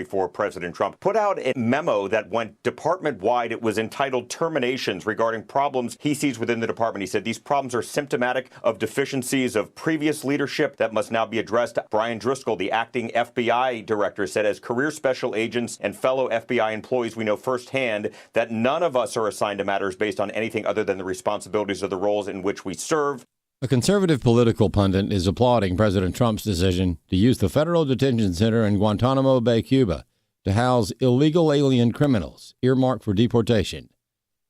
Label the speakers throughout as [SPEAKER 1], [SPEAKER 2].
[SPEAKER 1] for President Trump, put out a memo that went department-wide. It was entitled Terminations regarding problems he sees within the department. He said these problems are symptomatic of deficiencies of previous leadership that must now be addressed. Brian Driscoll, the acting FBI director, said as career special agents and fellow FBI employees, we know firsthand that none of us are assigned to matters based on anything other than the responsibilities of the roles in which we serve.
[SPEAKER 2] A conservative political pundit is applauding President Trump's decision to use the federal detention center in Guantanamo Bay, Cuba, to house illegal alien criminals earmarked for deportation.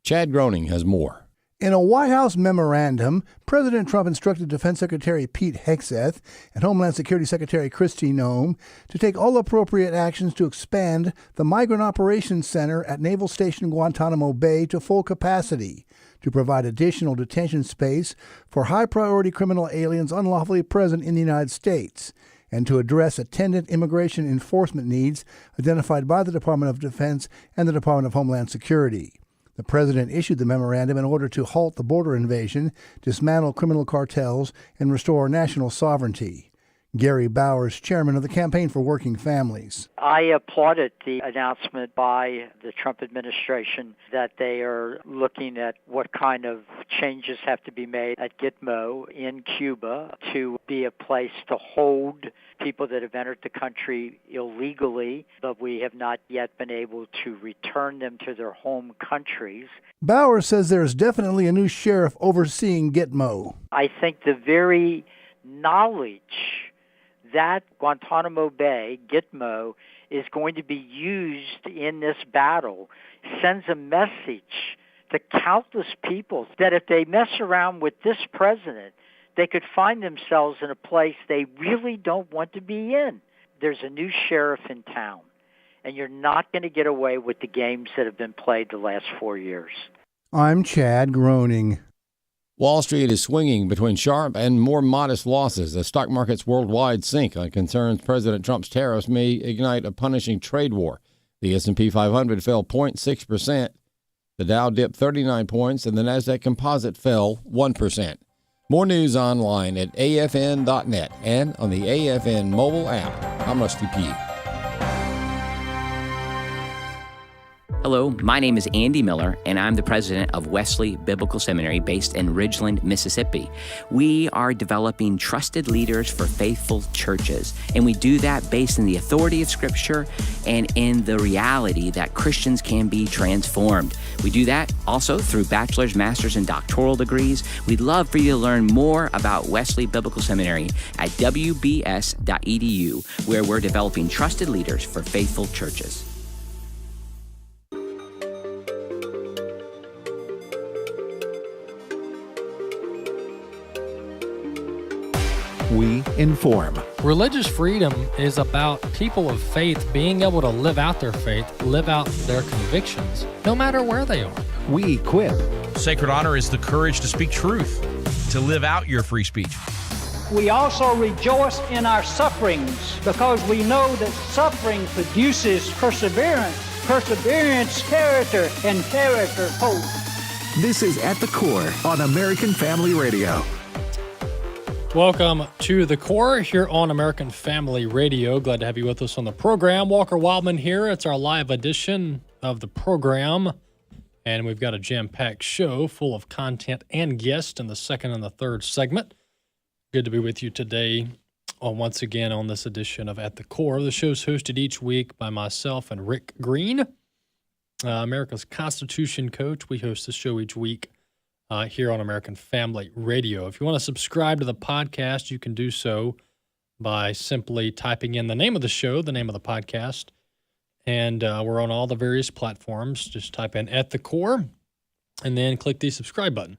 [SPEAKER 2] Chad Groening has more.
[SPEAKER 3] In a White House memorandum, President Trump instructed Defense Secretary Pete Hegseth and Homeland Security Secretary Kristi Noem to take all appropriate actions to expand the Migrant Operations Center at Naval Station Guantanamo Bay to full capacity, to provide additional detention space for high-priority criminal aliens unlawfully present in the United States, and to address attendant immigration enforcement needs identified by the Department of Defense and the Department of Homeland Security. The president issued the memorandum in order to halt the border invasion, dismantle criminal cartels, and restore national sovereignty. Gary Bowers, chairman of the Campaign for Working Families.
[SPEAKER 4] I applauded the announcement by the Trump administration that they are looking at what kind of changes have to be made at Gitmo in Cuba to be a place to hold people that have entered the country illegally, but we have not yet been able to return them to their home countries.
[SPEAKER 3] Bowers says there is definitely a new sheriff overseeing Gitmo.
[SPEAKER 4] I think the very knowledge that Guantanamo Bay, Gitmo, is going to be used in this battle sends a message to countless people that if they mess around with this president, they could find themselves in a place they really don't want to be in. There's a new sheriff in town, and you're not going to get away with the games that have been played the last 4 years.
[SPEAKER 3] I'm Chad Groening.
[SPEAKER 2] Wall Street is swinging between sharp and more modest losses as stock markets worldwide sink on concerns President Trump's tariffs may ignite a punishing trade war. The S&P 500 fell 0.6%. The Dow dipped 39 points, and the Nasdaq Composite fell 1%. More news online at afn.net and on the AFN mobile app. I'm Rusty Pugh.
[SPEAKER 5] Hello, my name is Andy Miller, and I'm the president of Wesley Biblical Seminary based in Ridgeland, Mississippi. We are developing trusted leaders for faithful churches, and we do that based in the authority of Scripture and in the reality that Christians can be transformed. We do that also through bachelor's, master's, and doctoral degrees. We'd love for you to learn more about Wesley Biblical Seminary at wbs.edu, where we're developing trusted leaders for faithful churches.
[SPEAKER 6] We inform.
[SPEAKER 7] Religious freedom is about people of faith being able to live out their faith, live out their convictions, no matter where they are.
[SPEAKER 6] We equip.
[SPEAKER 8] Sacred honor is the courage to speak truth, to live out your free speech.
[SPEAKER 9] We also rejoice in our sufferings because we know that suffering produces perseverance, perseverance, character, and character, hope.
[SPEAKER 6] This is At the Core on American Family Radio.
[SPEAKER 7] Welcome to The Core here on American Family Radio. Glad to have you with us on the program. Walker Wildmon here. It's our live edition of the program, and we've got a jam-packed show full of content and guests in the second and the third segment. Good to be with you today once again on this edition of At the Core. The show's hosted each week by myself and Rick Green, America's Constitution coach. We host the show each week here on American Family Radio. If you want to subscribe to the podcast, you can do so by simply typing in the name of the show, the name of the podcast, and we're on all the various platforms. Just type in At the Core and then click the subscribe button,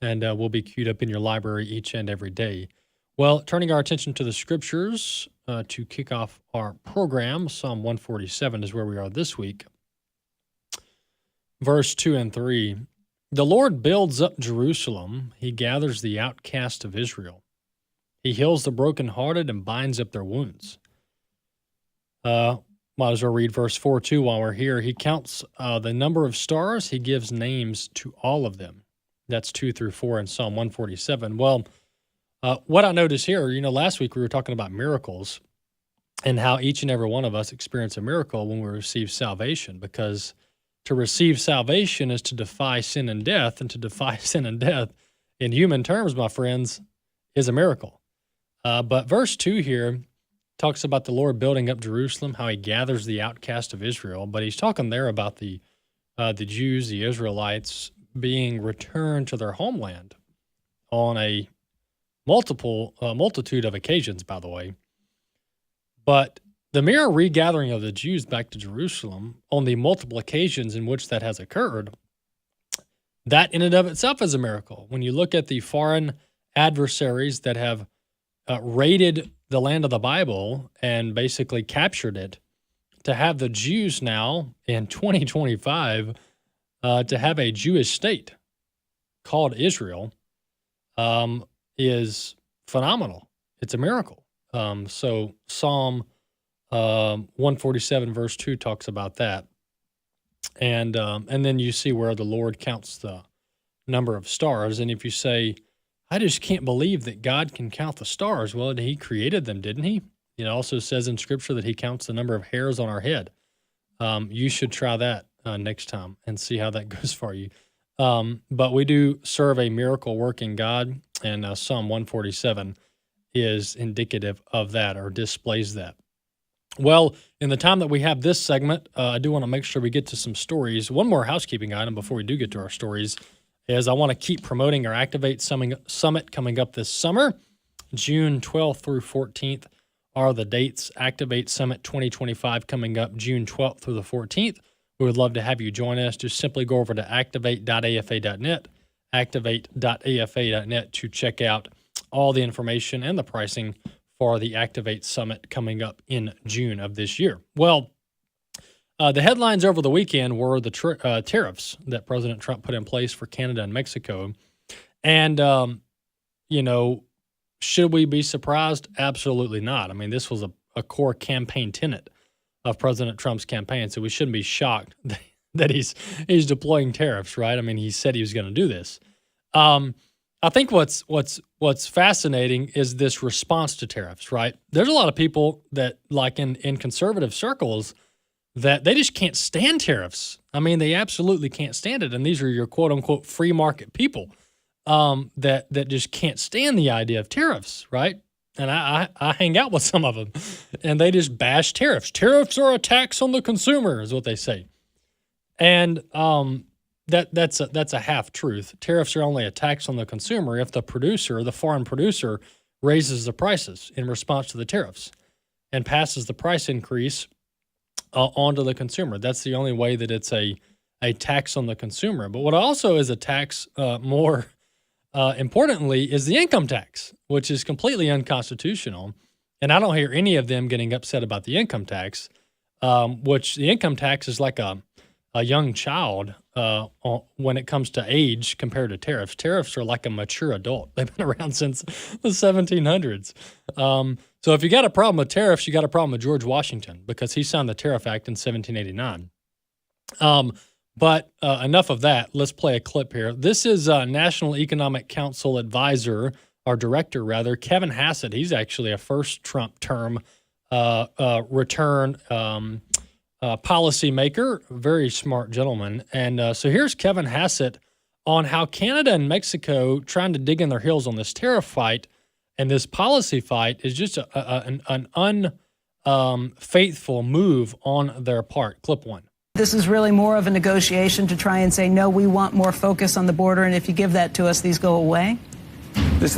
[SPEAKER 7] and we'll be queued up in your library each and every day. Well, turning our attention to the scriptures to kick off our program, Psalm 147 is where we are this week. Verse 2 and 3. The Lord builds up Jerusalem. He gathers the outcast of Israel. He heals the brokenhearted and binds up their wounds. Might as well read verse 4 too while we're here. He counts the number of stars. He gives names to all of them. That's 2 through 4 in Psalm 147. Well, what I notice here, last week we were talking about miracles, and how each and every one of us experience a miracle when we receive salvation, because to receive salvation is to defy sin and death, and to defy sin and death in human terms, my friends, is a miracle. But verse 2 here talks about the Lord building up Jerusalem, how he gathers the outcast of Israel, but he's talking there about the Jews, the Israelites, being returned to their homeland on a multitude of occasions, by the way. But the mere regathering of the Jews back to Jerusalem on the multiple occasions in which that has occurred, that in and of itself is a miracle. When you look at the foreign adversaries that have raided the land of the Bible and basically captured it, to have the Jews now in 2025 to have a Jewish state called Israel is phenomenal. It's a miracle. So Psalm 147 verse 2 talks about that. And then you see where the Lord counts the number of stars. And if you say, I just can't believe that God can count the stars. Well, he created them, didn't he? It also says in Scripture that he counts the number of hairs on our head. You should try that next time and see how that goes for you. But we do serve a miracle-working God, and Psalm 147 is indicative of that, or displays that. Well, in the time that we have this segment, I do want to make sure we get to some stories. One more housekeeping item before we do get to our stories is I want to keep promoting our Activate Summit coming up this summer. June 12th through 14th are the dates. Activate Summit 2025 coming up June 12th through the 14th. We would love to have you join us. Just simply go over to activate.afa.net, activate.afa.net to check out all the information and the pricing for the Activate Summit coming up in June of this year. Well, the headlines over the weekend were the tariffs that President Trump put in place for Canada and Mexico. And, should we be surprised? Absolutely not. I mean, this was a core campaign tenet of President Trump's campaign, so we shouldn't be shocked that he's deploying tariffs, right? I mean, he said he was going to do this. I think what's fascinating is this response to tariffs, right? There's a lot of people that, like in conservative circles, that they just can't stand tariffs. I mean, they absolutely can't stand it. And these are your quote-unquote free market people that just can't stand the idea of tariffs, right? And I hang out with some of them, and they just bash tariffs. Tariffs are a tax on the consumer, is what they say. And that's a half-truth. Tariffs are only a tax on the consumer if the foreign producer, raises the prices in response to the tariffs and passes the price increase onto the consumer. That's the only way that it's a tax on the consumer. But what also is a tax, more importantly, is the income tax, which is completely unconstitutional. And I don't hear any of them getting upset about the income tax, which the income tax is like a young child when it comes to age compared to tariffs. Tariffs are like a mature adult. They've been around since the 1700s. So if you got a problem with tariffs, you got a problem with George Washington, because he signed the Tariff Act in 1789. But enough of that. Let's play a clip here. This is National Economic Council advisor, or director rather, Kevin Hassett. He's actually a first Trump term return policymaker, very smart gentleman. And so here's Kevin Hassett on how Canada and Mexico trying to dig in their heels on this tariff fight and this policy fight is just an unfaithful move on their part. Clip one.
[SPEAKER 10] This is really more of a negotiation to try and say, no, we want more focus on the border, and if you give that to us, these go away?
[SPEAKER 11] This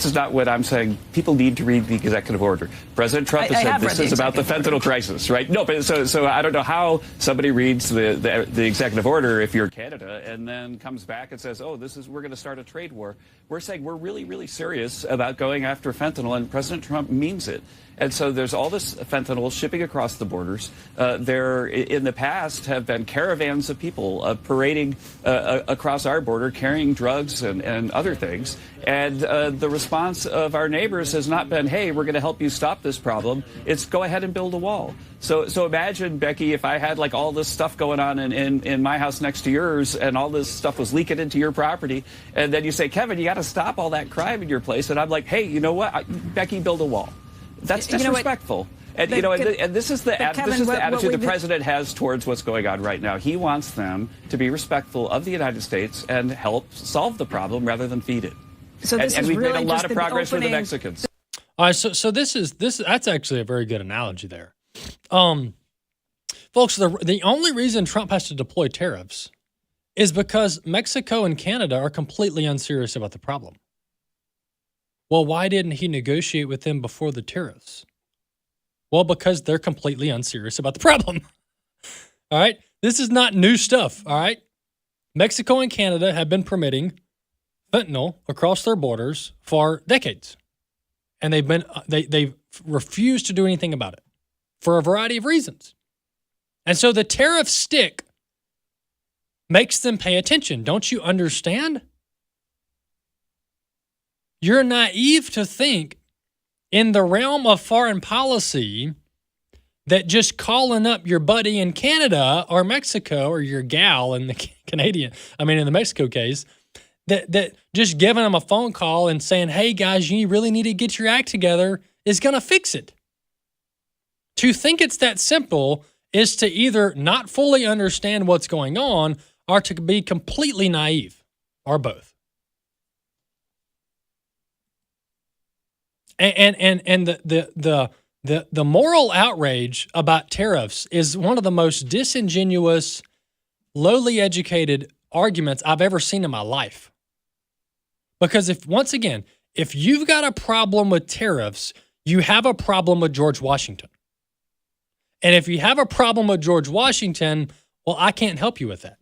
[SPEAKER 11] is not what I'm saying. People need to read the executive order. President Trump has said this is about the fentanyl crisis, right? No, but so I don't know how somebody reads the executive order if you're Canada and then comes back and says, oh, we're going to start a trade war. We're saying we're really, really serious about going after fentanyl, and President Trump means it. And so there's all this fentanyl shipping across the borders. There, in the past, have been caravans of people parading across our border, carrying drugs and other things. And the response of our neighbors has not been, hey, we're going to help you stop this problem. It's go ahead and build a wall. So imagine, Becky, if I had like all this stuff going on in my house next to yours, and all this stuff was leaking into your property, and then you say, Kevin, you got to stop all that crime in your place. And I'm like, hey, you know what? Becky, build a wall. That's disrespectful. And this is the attitude the president has towards what's going on right now. He wants them to be respectful of the United States and help solve the problem rather than feed it.
[SPEAKER 10] So
[SPEAKER 11] and we've made a lot of progress with the Mexicans.
[SPEAKER 7] All right, so that's actually a very good analogy there. Folks, the only reason Trump has to deploy tariffs is because Mexico and Canada are completely unserious about the problem. Well, why didn't he negotiate with them before the tariffs? Well, because they're completely unserious about the problem. All right? This is not new stuff, all right? Mexico and Canada have been permitting fentanyl across their borders for decades. And they've refused to do anything about it for a variety of reasons. And so the tariff stick makes them pay attention. Don't you understand? You're naive to think in the realm of foreign policy that just calling up your buddy in Canada or Mexico or your gal in the in the Mexico case, that just giving them a phone call and saying, hey guys, you really need to get your act together is going to fix it. To think it's that simple is to either not fully understand what's going on or to be completely naive, or both. And the moral outrage about tariffs is one of the most disingenuous, lowly educated arguments I've ever seen in my life. Because if you've got a problem with tariffs, you have a problem with George Washington. And if you have a problem with George Washington, well, I can't help you with that.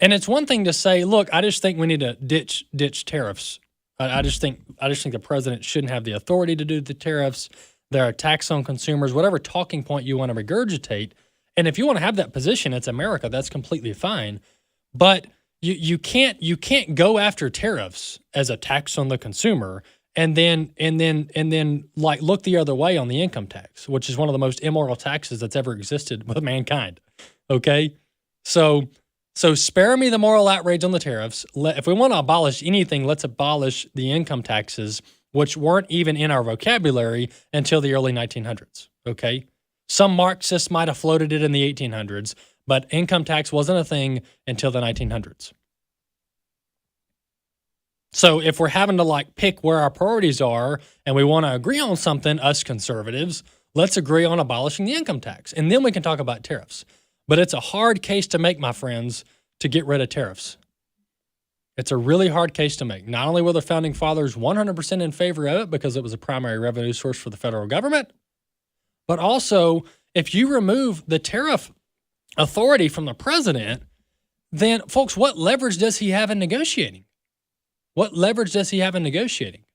[SPEAKER 7] And it's one thing to say, look, I just think we need to ditch tariffs. I just think the president shouldn't have the authority to do the tariffs. They're a tax on consumers, whatever talking point you want to regurgitate. And if you want to have that position, it's America. That's completely fine. But you can't go after tariffs as a tax on the consumer and then like look the other way on the income tax, which is one of the most immoral taxes that's ever existed with mankind. Okay? So spare me the moral outrage on the tariffs. If we want to abolish anything, let's abolish the income taxes, which weren't even in our vocabulary until the early 1900s. Okay? Some Marxists might have floated it in the 1800s, but income tax wasn't a thing until the 1900s. So if we're having to pick where our priorities are and we want to agree on something, us conservatives, let's agree on abolishing the income tax. And then we can talk about tariffs. But it's a hard case to make, my friends, to get rid of tariffs. It's a really hard case to make. Not only were the founding fathers 100% in favor of it because it was a primary revenue source for the federal government, but also if you remove the tariff authority from the president, then, folks, what leverage does he have in negotiating? What leverage does he have in negotiating?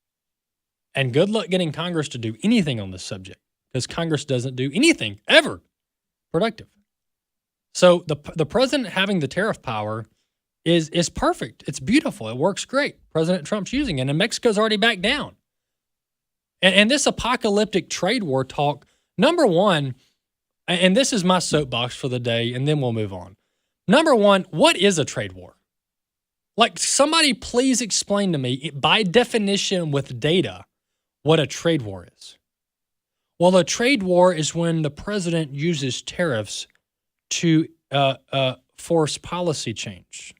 [SPEAKER 7] And good luck getting Congress to do anything on this subject, because Congress doesn't do anything ever productive. So the president having the tariff power is perfect. It's beautiful. It works great. President Trump's using it, and Mexico's already backed down. And this apocalyptic trade war talk, number one, and this is my soapbox for the day, and then we'll move on. Number one, what is a trade war? Somebody please explain to me, by definition with data, what a trade war is. Well, a trade war is when the president uses tariffs to force policy change.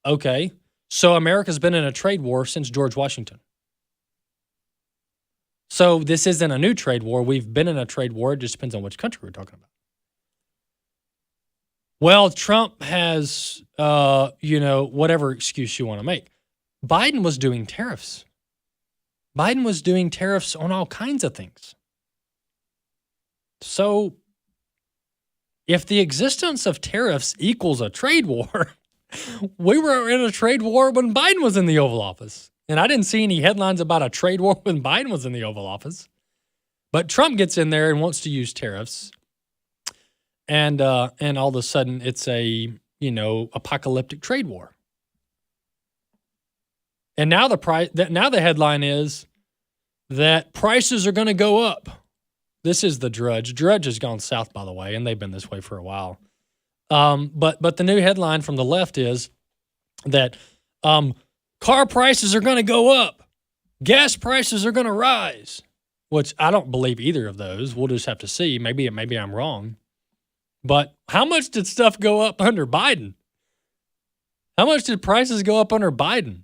[SPEAKER 7] Okay, so America's been in a trade war since George Washington. So this isn't a new trade war. We've been in a trade war. It just depends on which country we're talking about. Well, Trump has, whatever excuse you want to make. Biden was doing tariffs. Biden was doing tariffs on all kinds of things. So if the existence of tariffs equals a trade war, we were in a trade war when Biden was in the Oval Office. And I didn't see any headlines about a trade war when Biden was in the Oval Office. But Trump gets in there and wants to use tariffs. And all of a sudden, it's a, apocalyptic trade war. And now the headline is that prices are going to go up. This is the Drudge. Drudge has gone south, by the way, and they've been this way for a while. But the new headline from the left is that car prices are going to go up. gas prices are going to rise, which I don't believe either of those. We'll just have to see. Maybe I'm wrong. But how much did stuff go up under Biden? How much did prices go up under Biden?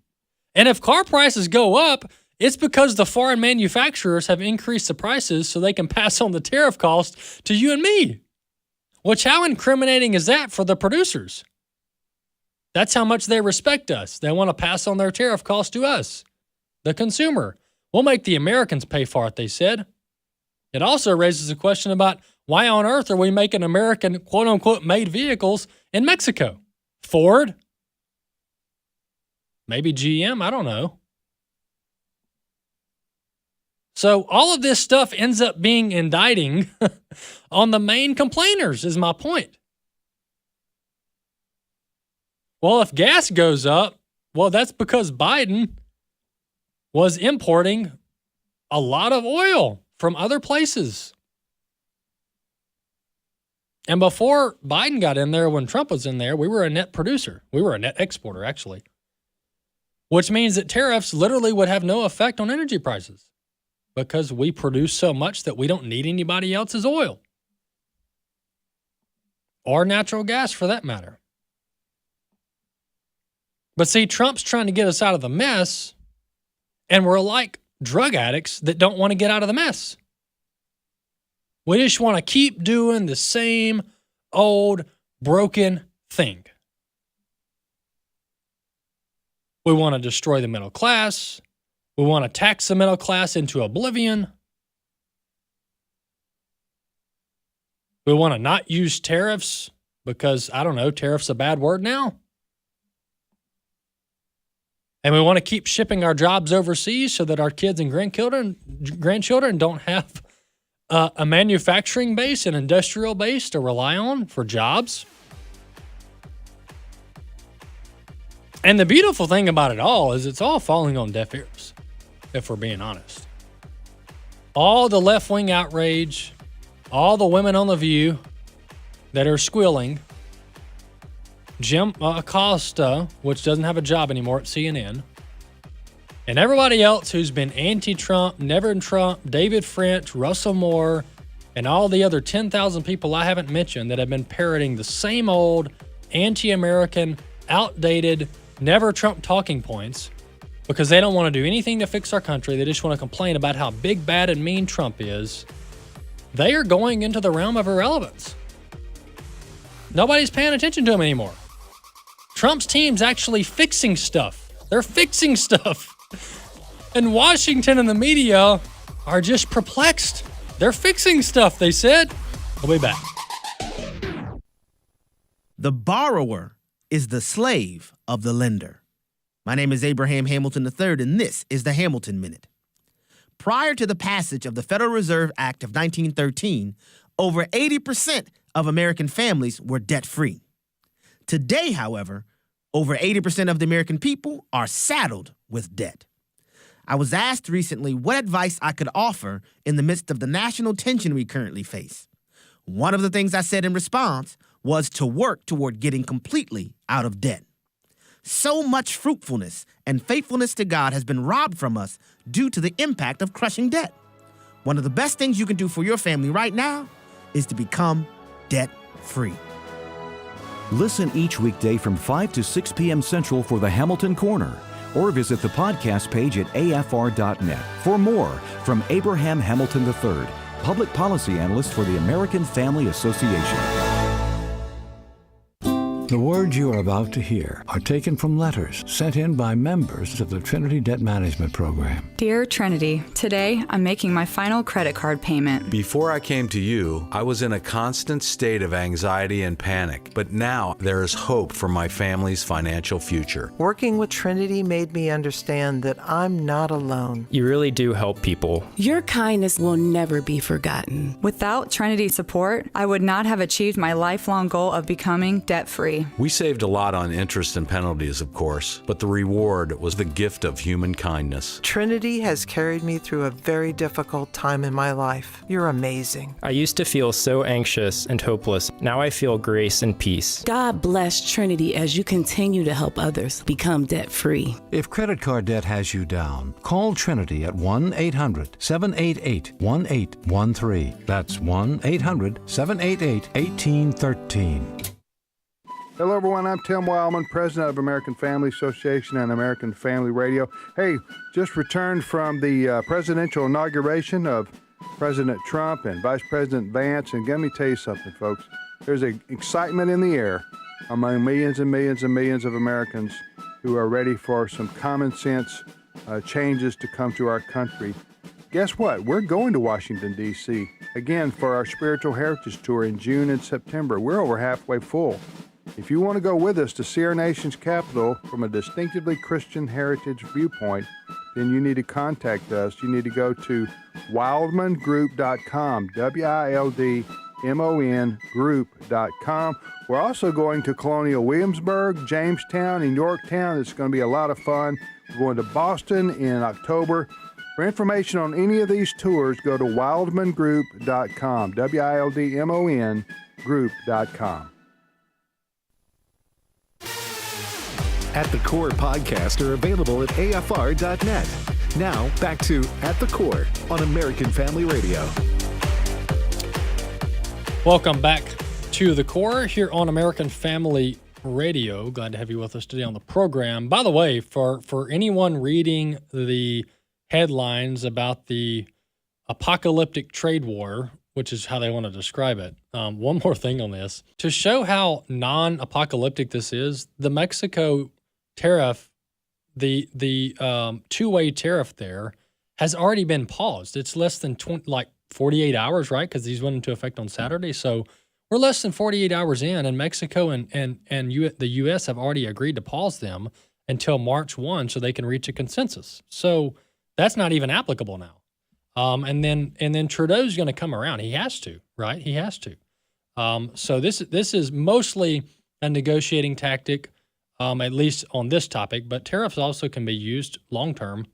[SPEAKER 7] And if car prices go up, it's because the foreign manufacturers have increased the prices so they can pass on the tariff cost to you and me. Which, how incriminating is that for the producers? That's how much they respect us. They want to pass on their tariff cost to us, the consumer. We'll make the Americans pay for it, they said. It also raises a question about why on earth are we making American quote-unquote made vehicles in Mexico? Ford? Maybe GM? I don't know. So all of this stuff ends up being indicting on the main complainers, is my point. Well, if gas goes up, well, that's because Biden was importing a lot of oil from other places. And before Biden got in there, when Trump was in there, we were a net producer. We were a net exporter, actually. Which means that tariffs literally would have no effect on energy prices because we produce so much that we don't need anybody else's oil. Or natural gas, for that matter. But see, Trump's trying to get us out of the mess, and we're like drug addicts that don't want to get out of the mess. We just want to keep doing the same old broken thing. We want to destroy the middle class. We want to tax the middle class into oblivion. We want to not use tariffs because, I don't know, tariff's a bad word now. And we want to keep shipping our jobs overseas so that our kids and grandchildren don't have a manufacturing base, an industrial base to rely on for jobs. And the beautiful thing about it all is it's all falling on deaf ears, if we're being honest. All the left-wing outrage, all the women on The View that are squealing, Jim Acosta, which doesn't have a job anymore at CNN, and everybody else who's been anti-Trump, never Trump, David French, Russell Moore, and all the other 10,000 people I haven't mentioned that have been parroting the same old anti-American, outdated, never Trump talking points because they don't want to do anything to fix our country. They just want to complain about how big, bad, and mean Trump is. They are going into the realm of irrelevance. Nobody's paying attention to him anymore. Trump's team's actually fixing stuff. They're fixing stuff. And Washington and the media are just perplexed. They're fixing stuff, they said. We'll be back.
[SPEAKER 12] The borrower is the slave of the lender. My name is Abraham Hamilton III, and this is the Hamilton Minute. Prior to the passage of the Federal Reserve Act of 1913, over 80% of American families were debt-free. Today, however, over 80% of the American people are saddled with debt. I was asked recently what advice I could offer in the midst of the national tension we currently face. One of the things I said in response was to work toward getting completely out of debt. So much fruitfulness and faithfulness to God has been robbed from us due to the impact of crushing debt. One of the best things you can do for your family right now is to become debt-free.
[SPEAKER 6] Listen each weekday from 5 to 6 p.m. Central for the Hamilton Corner, or visit the podcast page at afr.net for more from Abraham Hamilton III, Public Policy Analyst for the American Family Association.
[SPEAKER 13] The words you are about to hear are taken from letters sent in by members of the Trinity Debt Management Program.
[SPEAKER 14] Dear Trinity, today I'm making my final credit card payment.
[SPEAKER 15] Before I came to you, I was in a constant state of anxiety and panic, but now there is hope for my family's financial future.
[SPEAKER 16] Working with Trinity made me understand that I'm not alone.
[SPEAKER 17] You really do help people.
[SPEAKER 18] Your kindness will never be forgotten.
[SPEAKER 14] Without Trinity's support, I would not have achieved my lifelong goal of becoming debt-free. Trinity.
[SPEAKER 15] We saved a lot on interest and penalties, of course, but the reward was the gift of human kindness.
[SPEAKER 16] Trinity has carried me through a very difficult time in my life. You're amazing.
[SPEAKER 17] I used to feel so anxious and hopeless. Now I feel grace and peace.
[SPEAKER 18] God bless Trinity as you continue to help others become debt-free.
[SPEAKER 13] If credit card debt has you down, call Trinity at 1-800-788-1813. That's 1-800-788-1813.
[SPEAKER 19] Hello, everyone. I'm Tim Wildmon, president of American Family Association and American Family Radio. Hey, just returned from the presidential inauguration of President Trump and Vice President Vance. And let me tell you something, folks. There's an excitement in the air among millions and millions and millions of Americans who are ready for some common sense changes to come to our country. Guess what? We're going to Washington, D.C. again for our Spiritual Heritage Tour in June and September. We're over halfway full. If you want to go with us to see our nation's capital from a distinctively Christian heritage viewpoint, then you need to contact us. You need to go to wildmongroup.com, WILDMON group.com. We're also going to Colonial Williamsburg, Jamestown, and Yorktown. It's going to be a lot of fun. We're going to Boston in October. For information on any of these tours, go to wildmongroup.com, WILDMON group.com.
[SPEAKER 20] At the Core podcasts are available at AFR.net. Now, back to At the Core on American Family Radio.
[SPEAKER 7] Welcome back to The Core here on American Family Radio. Glad to have you with us today on the program. By the way, for anyone reading the headlines about the apocalyptic trade war, which is how they want to describe it, one more thing on this. To show how non-apocalyptic this is, the Mexico tariff, the two-way tariff there has already been paused. It's less than 48 hours, right? Because these went into effect on Saturday. So we're less than 48 hours in, and Mexico and the U.S. have already agreed to pause them until March 1 so they can reach a consensus. So that's not even applicable now. And then Trudeau's going to come around. He has to, right? He has to. So this is mostly a negotiating tactic, at least on this topic. But tariffs also can be used long term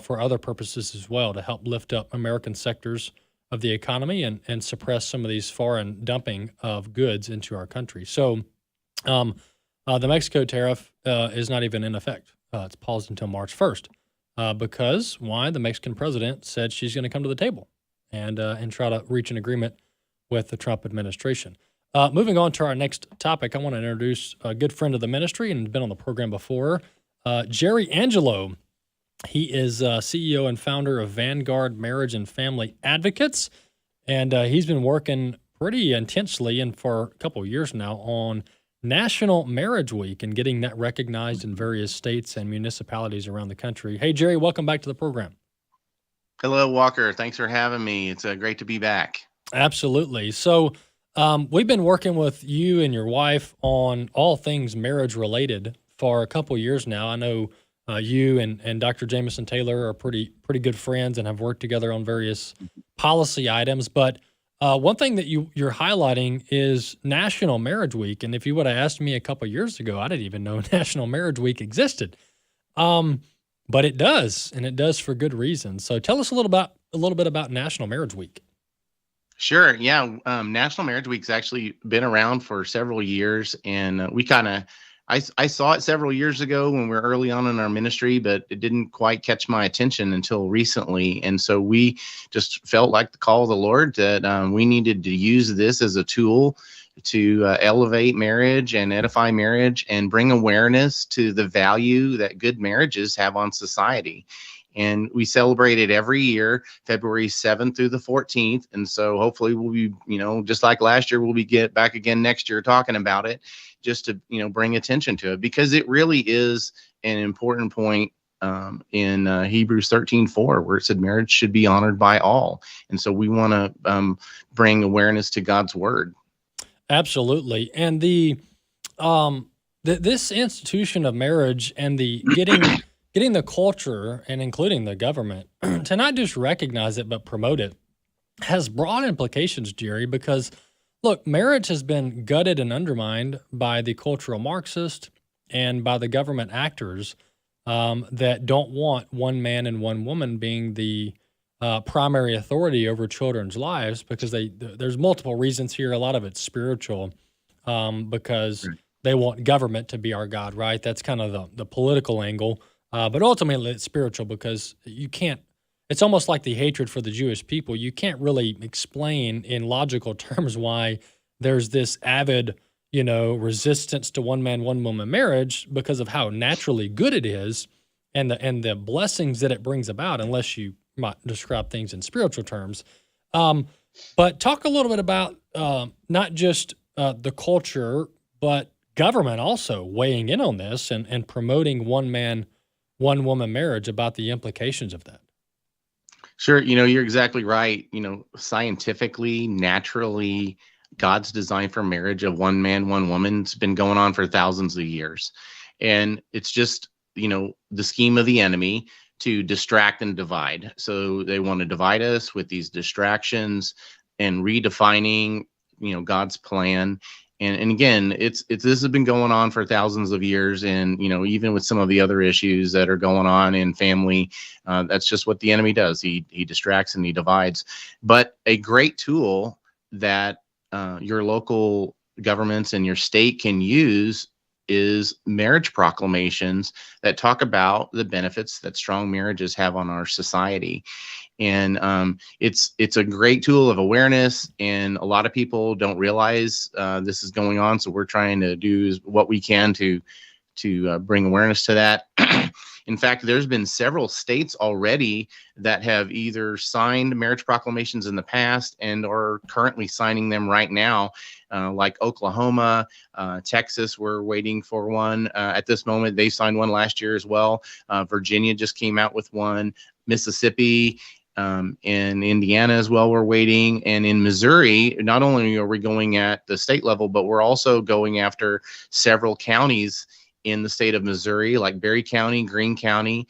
[SPEAKER 7] for other purposes as well to help lift up American sectors of the economy and suppress some of these foreign dumping of goods into our country. So the Mexico tariff is not even in effect. It's paused until March 1st. Because why? The Mexican president said she's going to come to the table and try to reach an agreement with the Trump administration. Moving on to our next topic, I want to introduce a good friend of the ministry and been on the program before, Jerry Angelo. He is CEO and founder of Vanguard Marriage and Family Advocates, and he's been working pretty intensely and for a couple of years now on National Marriage Week and getting that recognized in various states and municipalities around the country. Hey, Jerry, welcome back to the program.
[SPEAKER 21] Hello, Walker. Thanks for having me. It's great to be back.
[SPEAKER 7] Absolutely. So we've been working with you and your wife on all things marriage related for a couple of years now. I know you and Dr. Jameson Taylor are pretty good friends and have worked together on various policy items. But one thing that you're highlighting is National Marriage Week. And if you would have asked me a couple of years ago, I didn't even know National Marriage Week existed. But it does, and it does for good reason. So tell us a little bit about National Marriage Week.
[SPEAKER 21] Sure. Yeah. National Marriage Week's actually been around for several years, and I saw it several years ago when we were early on in our ministry, but it didn't quite catch my attention until recently. And so we just felt like the call of the Lord that we needed to use this as a tool to elevate marriage and edify marriage and bring awareness to the value that good marriages have on society. And we celebrate it every year, February 7th through the 14th. And so hopefully we'll be, just like last year, we'll be get back again next year talking about it, just to, bring attention to it, because it really is an important point in Hebrews 13:4, where it said marriage should be honored by all. And so we want to bring awareness to God's word. Absolutely. And this institution of marriage and the getting the culture and including the government to not just recognize it, but promote it has broad implications, Jerry, because
[SPEAKER 7] Look, marriage has been gutted and undermined by the cultural Marxist and by the government actors that don't want one man and one woman being the primary authority over children's lives, because there's multiple reasons here. A lot of it's spiritual, because they want government to be our God, right? That's kind of the political angle. But ultimately, it's spiritual, because you can't. It's almost like the hatred for the Jewish people. You can't really explain in logical terms why there's this avid, resistance to one man, one woman marriage, because of how naturally good it is, and the blessings that it brings about, unless you might describe things in spiritual terms. But talk a little bit about not just the culture, but government also weighing in on this and promoting one man, one woman marriage, about the implications of that.
[SPEAKER 21] Sure. You're exactly right. Scientifically, naturally, God's design for marriage of one man, one woman's been going on for thousands of years. And it's just, the scheme of the enemy to distract and divide. So they want to divide us with these distractions and redefining, God's plan. And again, this has been going on for thousands of years, and even with some of the other issues that are going on in family, that's just what the enemy does. He distracts and he divides. But a great tool that your local governments and your state can use is marriage proclamations that talk about the benefits that strong marriages have on our society. And it's a great tool of awareness, and a lot of people don't realize this is going on. So we're trying to do what we can to bring awareness to that. In fact, there's been several states already that have either signed marriage proclamations in the past and are currently signing them right now, like Oklahoma, Texas. We're waiting for one at this moment. They signed one last year as well. Virginia just came out with one. Mississippi, in Indiana as well, we're waiting. And in Missouri, not only are we going at the state level, but we're also going after several counties in the state of Missouri, like Berry County, Greene County,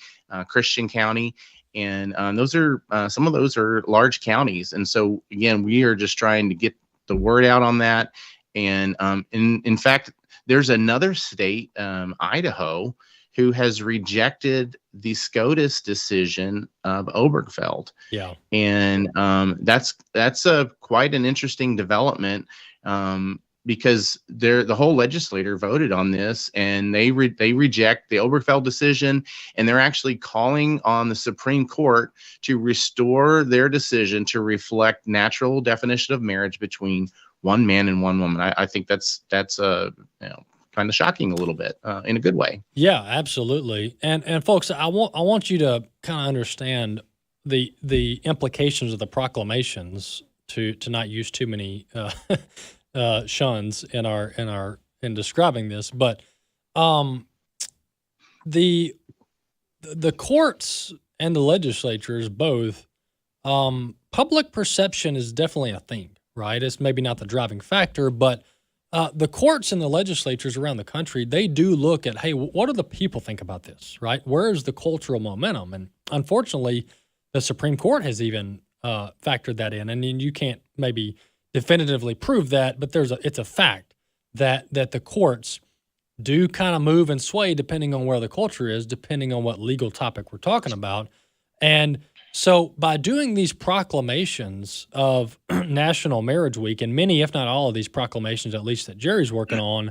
[SPEAKER 21] Christian County. And those are some of those are large counties. And so, again, we are just trying to get the word out on that. And in fact, there's another state, Idaho, who has rejected the SCOTUS decision of Obergefell.
[SPEAKER 7] Yeah.
[SPEAKER 21] And that's quite an interesting development, because the whole legislature voted on this, and they reject the Obergefell decision, and they're actually calling on the Supreme Court to restore their decision to reflect natural definition of marriage between one man and one woman. I think that's kind of shocking a little bit, in a good way.
[SPEAKER 7] Yeah, absolutely. And folks, I want you to kind of understand the implications of the proclamations, to not use too many shuns in describing this, but the courts and the legislatures both, public perception is definitely a thing, right? It's maybe not the driving factor, but the courts and the legislatures around the country, they do look at, hey, what do the people think about this, right? Where is the cultural momentum? And unfortunately, the Supreme Court has even factored that in. And you can't maybe definitively prove that, but it's a fact that the courts do kind of move and sway depending on where the culture is, depending on what legal topic we're talking about. And so by doing these proclamations of National Marriage Week, and many, if not all of these proclamations, at least that Jerry's working on,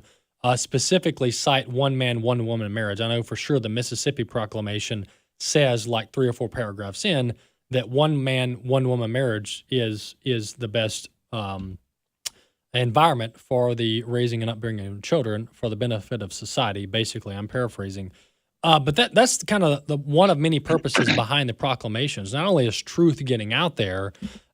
[SPEAKER 7] specifically cite one man, one woman marriage. I know for sure the Mississippi proclamation says, like 3 or 4 paragraphs in, that one man, one woman marriage is the best environment for the raising and upbringing of children for the benefit of society. Basically, I'm paraphrasing. But that's kind of the one of many purposes behind the proclamations. Not only is truth getting out there,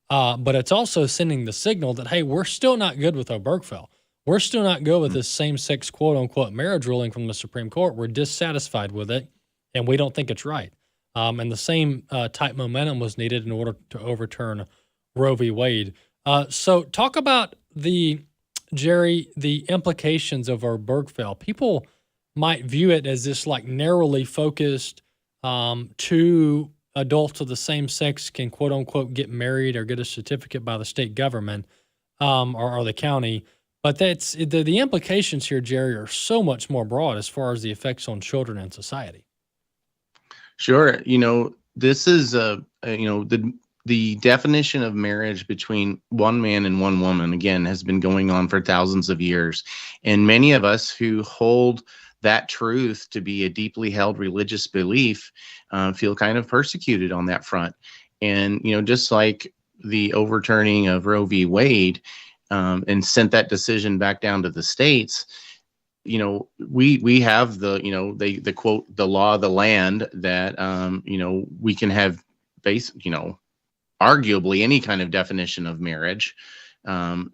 [SPEAKER 7] but it's also sending the signal that, hey, we're still not good with Obergefell. We're still not good with this same-sex quote-unquote marriage ruling from the Supreme Court. We're dissatisfied with it, and we don't think it's right. And the same type momentum was needed in order to overturn Roe v. Wade. So talk about Jerry, the implications of Obergefell. People might view it as this like narrowly focused, 2 adults of the same sex can quote unquote get married or get a certificate by the state government. or the county. But that's the implications here, Jerry, are so much more broad as far as the effects on children and society.
[SPEAKER 21] Sure. This is the definition of marriage between one man and one woman, again, has been going on for thousands of years. And many of us who hold that truth to be a deeply held religious belief feel kind of persecuted on that front. And, just like the overturning of Roe v. Wade and sent that decision back down to the states, we have the quote, the law of the land that, we can have arguably any kind of definition of marriage and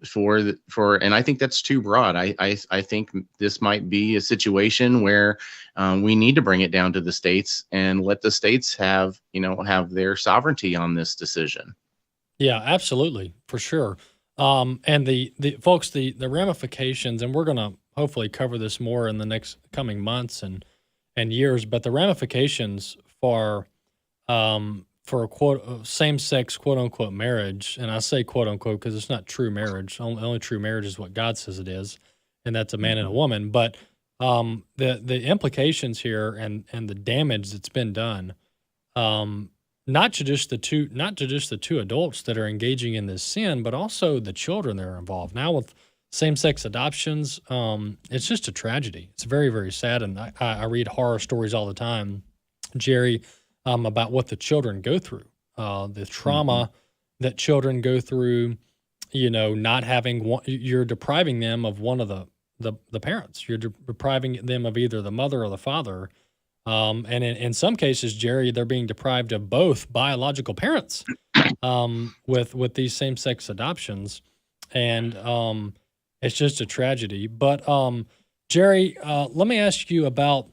[SPEAKER 21] I think that's too broad. I think this might be a situation where we need to bring it down to the states and let the states have their sovereignty on this decision.
[SPEAKER 7] Yeah, absolutely, for sure. And the folks, the ramifications, and we're going to hopefully cover this more in the next coming months and years, but the ramifications for a quote same-sex quote unquote marriage, and I say quote unquote because it's not true marriage. Only true marriage is what God says it is, and that's a man and a woman. But the implications here and the damage that's been done, not to just the two adults that are engaging in this sin, but also the children that are involved. Now with same-sex adoptions, it's just a tragedy. It's very, very sad, and I read horror stories all the time, Jerry, about what the children go through, the trauma that children go through. Not having one, you're depriving them of one of the parents. You're depriving them of either the mother or the father. And in some cases, Jerry, they're being deprived of both biological parents with these same-sex adoptions. And it's just a tragedy. But Jerry, let me ask you about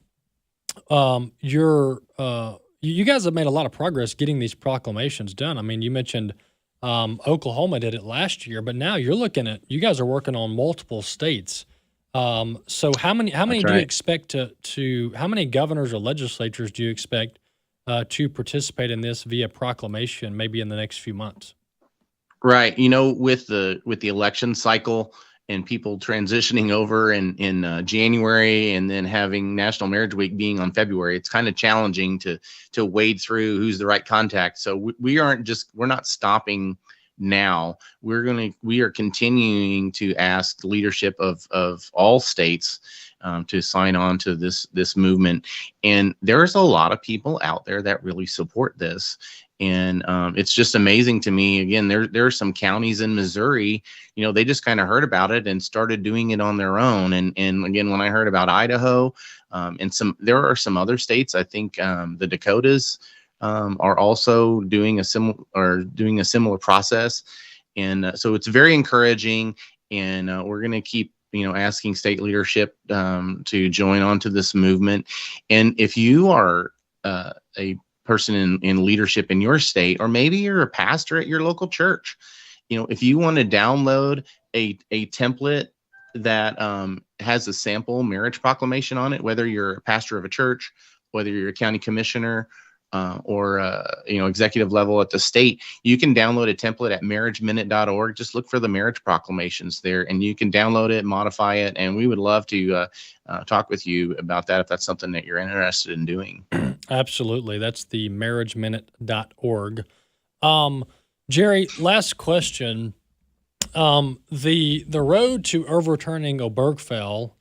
[SPEAKER 7] you guys have made a lot of progress getting these proclamations done. I mean, you mentioned Oklahoma did it last year, but now you guys are working on multiple states. So how many do you expect to how many governors or legislatures do you expect to participate in this via proclamation maybe in the next few months?
[SPEAKER 21] Right. With the election cycle and people transitioning over in January and then having National Marriage Week being on February, it's kind of challenging to wade through who's the right contact. So we're not stopping now. We are continuing to ask the leadership of all states to sign on to this movement. And there's a lot of people out there that really support this. And it's just amazing to me. Again, there are some counties in Missouri, they just kind of heard about it and started doing it on their own. And again, when I heard about Idaho, and there are some other states, I think the Dakotas are also doing a similar process. And so it's very encouraging. And we're going to keep asking state leadership to join onto this movement. And if you are a person in leadership in your state, or maybe you're a pastor at your local church, if you want to download a template that has a sample marriage proclamation on it, whether you're a pastor of a church, whether you're a county commissioner, or executive level at the state, you can download a template at marriageminute.org. Just look for the marriage proclamations there, and you can download it, modify it, and we would love to talk with you about that if that's something that you're interested in doing.
[SPEAKER 7] Absolutely. That's the marriageminute.org. Jerry, last question. The road to overturning Obergefell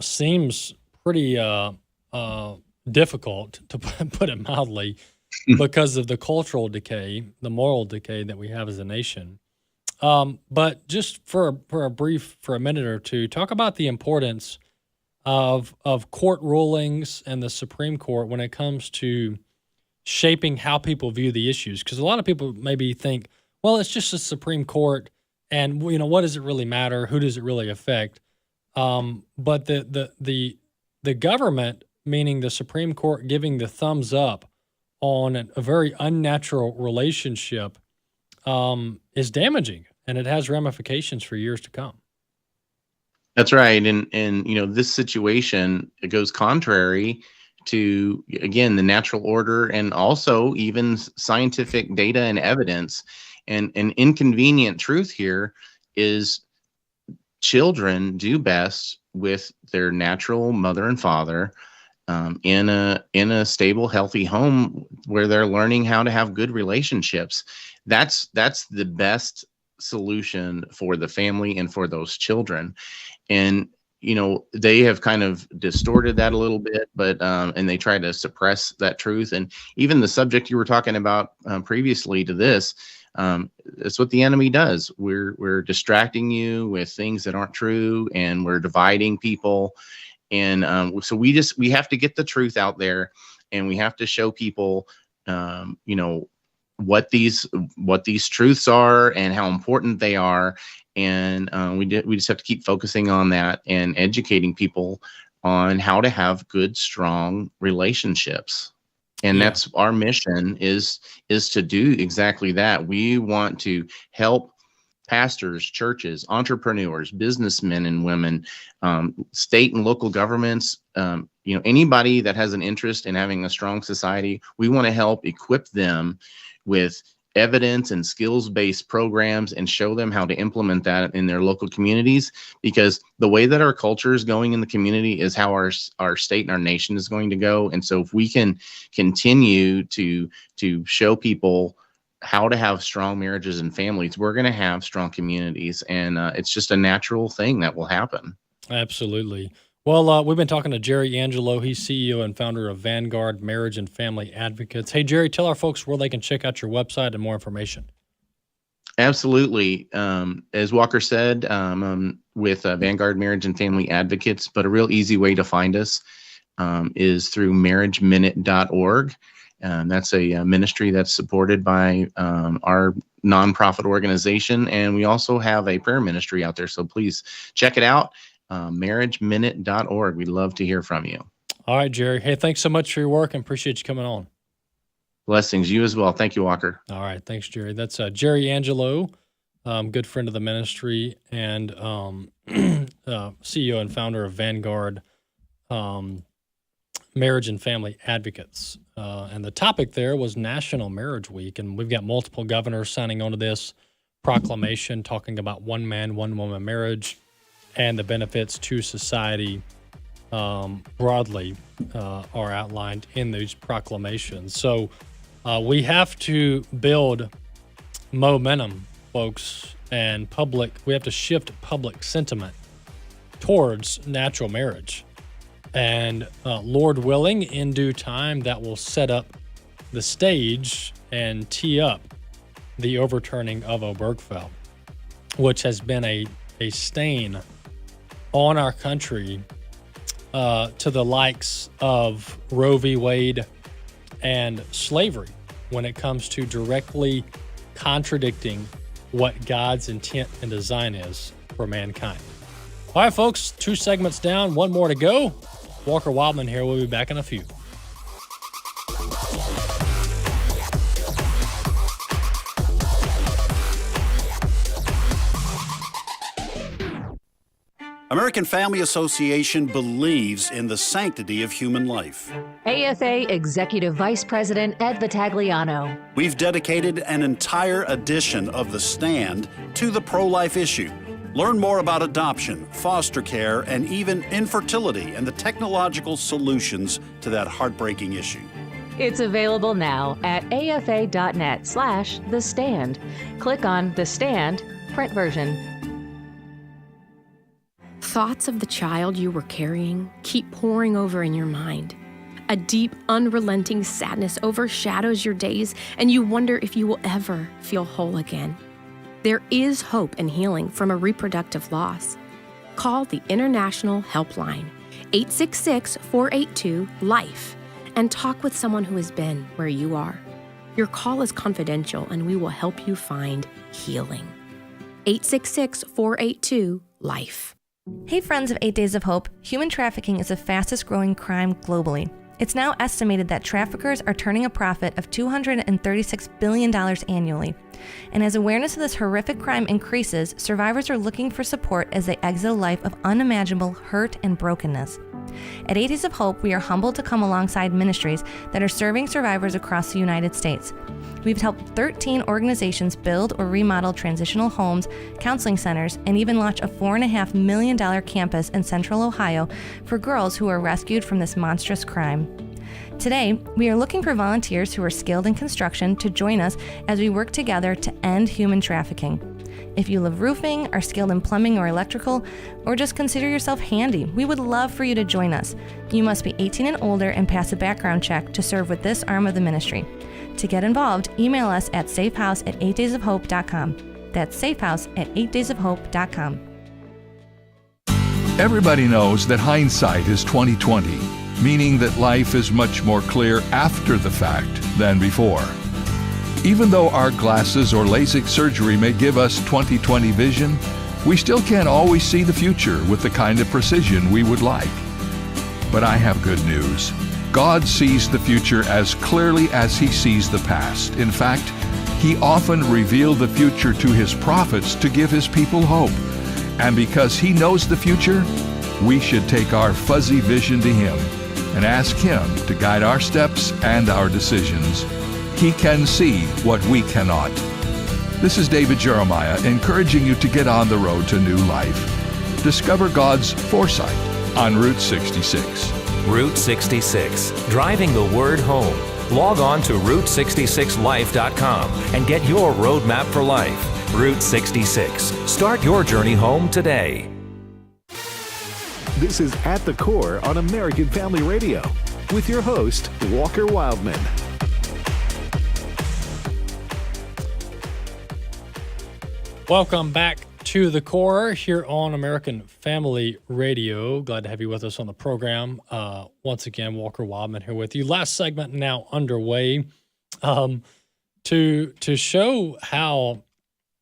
[SPEAKER 7] seems pretty difficult, to put it mildly, because of the cultural decay, the moral decay that we have as a nation. But just for a minute or two, talk about the importance of court rulings and the Supreme Court when it comes to shaping how people view the issues. Because a lot of people maybe think, well, it's just the Supreme Court, and what does it really matter? Who does it really affect? But the government, meaning the Supreme Court, giving the thumbs up on a very unnatural relationship is damaging, and it has ramifications for years to come.
[SPEAKER 21] That's right. And this situation, it goes contrary to, again, the natural order and also even scientific data and evidence. And an inconvenient truth here is children do best with their natural mother and father, in a stable, healthy home where they're learning how to have good relationships. That's the best solution for the family and for those children. And they have kind of distorted that a little bit, but and they try to suppress that truth. And even the subject you were talking about previously to this, it's what the enemy does. We're distracting you with things that aren't true, and we're dividing people. And so we have to get the truth out there, and we have to show people, what these truths are and how important they are. And we just have to keep focusing on that and educating people on how to have good, strong relationships. And that's our mission, is to do exactly that. We want to help pastors, churches, entrepreneurs, businessmen and women, state and local governments, anybody that has an interest in having a strong society. We want to help equip them with evidence and skills-based programs and show them how to implement that in their local communities, because the way that our culture is going in the community is how our state and our nation is going to go. And so if we can continue to show people how to have strong marriages and families, we're going to have strong communities. And it's just a natural thing that will happen.
[SPEAKER 7] Absolutely. Well, we've been talking to Jerry Angelo. He's CEO and founder of Vanguard Marriage and Family Advocates. Hey, Jerry, tell our folks where they can check out your website and more information.
[SPEAKER 21] Absolutely. As Walker said, with Vanguard Marriage and Family Advocates, but a real easy way to find us is through marriageminute.org. That's a ministry that's supported by our nonprofit organization. And we also have a prayer ministry out there. So please check it out. marriageminute.org. We'd love to hear from you.
[SPEAKER 7] All right, Jerry. Hey, thanks so much for your work and appreciate you coming on.
[SPEAKER 21] Blessings. You as well. Thank you, Walker.
[SPEAKER 7] All right. Thanks, Jerry. That's Jerry Angelo, good friend of the ministry, and CEO and founder of Vanguard Marriage and Family Advocates. And the topic there was National Marriage Week, and we've got multiple governors signing on to this proclamation talking about one man, one woman marriage and the benefits to society broadly are outlined in these proclamations. So we have to build momentum, folks, and we have to shift public sentiment towards natural marriage. And Lord willing, in due time, that will set up the stage and tee up the overturning of Obergefell, which has been a stain on our country to the likes of Roe v. Wade and slavery when it comes to directly contradicting what God's intent and design is for mankind. All right, folks, 2 segments down, 1 more to go. Walker Wildmon here. We'll be back in a few.
[SPEAKER 1] American Family Association believes in the sanctity of human life.
[SPEAKER 22] AFA Executive Vice President Ed Vitagliano.
[SPEAKER 1] We've dedicated an entire edition of The Stand to the pro-life issue. Learn more about adoption, foster care, and even infertility and the technological solutions to that heartbreaking issue.
[SPEAKER 22] It's available now at afa.net/The Stand. Click on The Stand, print version.
[SPEAKER 23] Thoughts of the child you were carrying keep pouring over in your mind. A deep, unrelenting sadness overshadows your days, and you wonder if you will ever feel whole again. There is hope and healing from a reproductive loss. Call the International Helpline, 866-482-LIFE, and talk with someone who has been where you are. Your call is confidential, and we will help you find healing. 866-482-LIFE.
[SPEAKER 24] Hey friends of 8 Days of Hope, human trafficking is the fastest growing crime globally. It's now estimated that traffickers are turning a profit of $236 billion annually, And as awareness of this horrific crime increases, survivors are looking for support as they exit a life of unimaginable hurt and brokenness. At 8 Days of Hope, we are humbled to come alongside ministries that are serving survivors across the United States. We've helped 13 organizations build or remodel transitional homes, counseling centers, and even launch a $4.5 million campus in Central Ohio for girls who are rescued from this monstrous crime. Today, we are looking for volunteers who are skilled in construction to join us as we work together to end human trafficking. If you love roofing, are skilled in plumbing or electrical, or just consider yourself handy, we would love for you to join us. You must be 18 and older and pass a background check to serve with this arm of the ministry. To get involved, email us at safehouse@8daysofhope.com. That's safehouse@8daysofhope.com.
[SPEAKER 2] Everybody knows that hindsight is 20/20, meaning that life is much more clear after the fact than before. Even though our glasses or LASIK surgery may give us 20/20 vision, we still can't always see the future with the kind of precision we would like. But I have good news. God sees the future as clearly as He sees the past. In fact, He often revealed the future to His prophets to give His people hope. And because He knows the future, we should take our fuzzy vision to Him and ask Him to guide our steps and our decisions. He can see what we cannot. This is David Jeremiah encouraging you to get on the road to new life. Discover God's foresight on Route 66.
[SPEAKER 3] Route 66, driving the word home. Log on to Route66Life.com and get your roadmap for life. Route 66. Start your journey home today.
[SPEAKER 20] This is At the Core on American Family Radio with your host, Walker Wildmon.
[SPEAKER 7] Welcome back to The Core here on American Family Radio. Glad to have you with us on the program. Once again, Walker Wildmon here with you. Last segment now underway to show how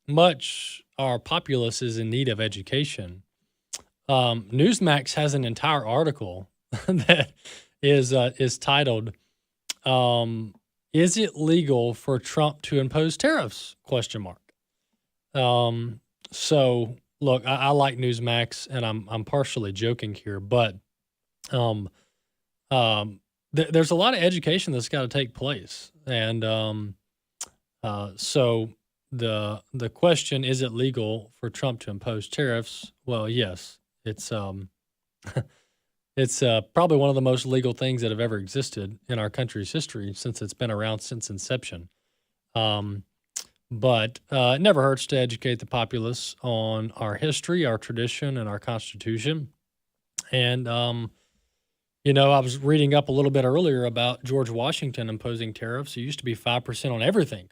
[SPEAKER 7] much our populace is in need of education. Newsmax has an entire article that is titled, "Is it legal for Trump to impose tariffs?" ? So look, I like Newsmax, and I'm partially joking here, but there's a lot of education that's got to take place, and so the question, is it legal for Trump to impose tariffs? Well, yes, it's it's probably one of the most legal things that have ever existed in our country's history since it's been around since inception. But it never hurts to educate the populace on our history, our tradition, and our Constitution. And, I was reading up a little bit earlier about George Washington imposing tariffs. It used to be 5% on everything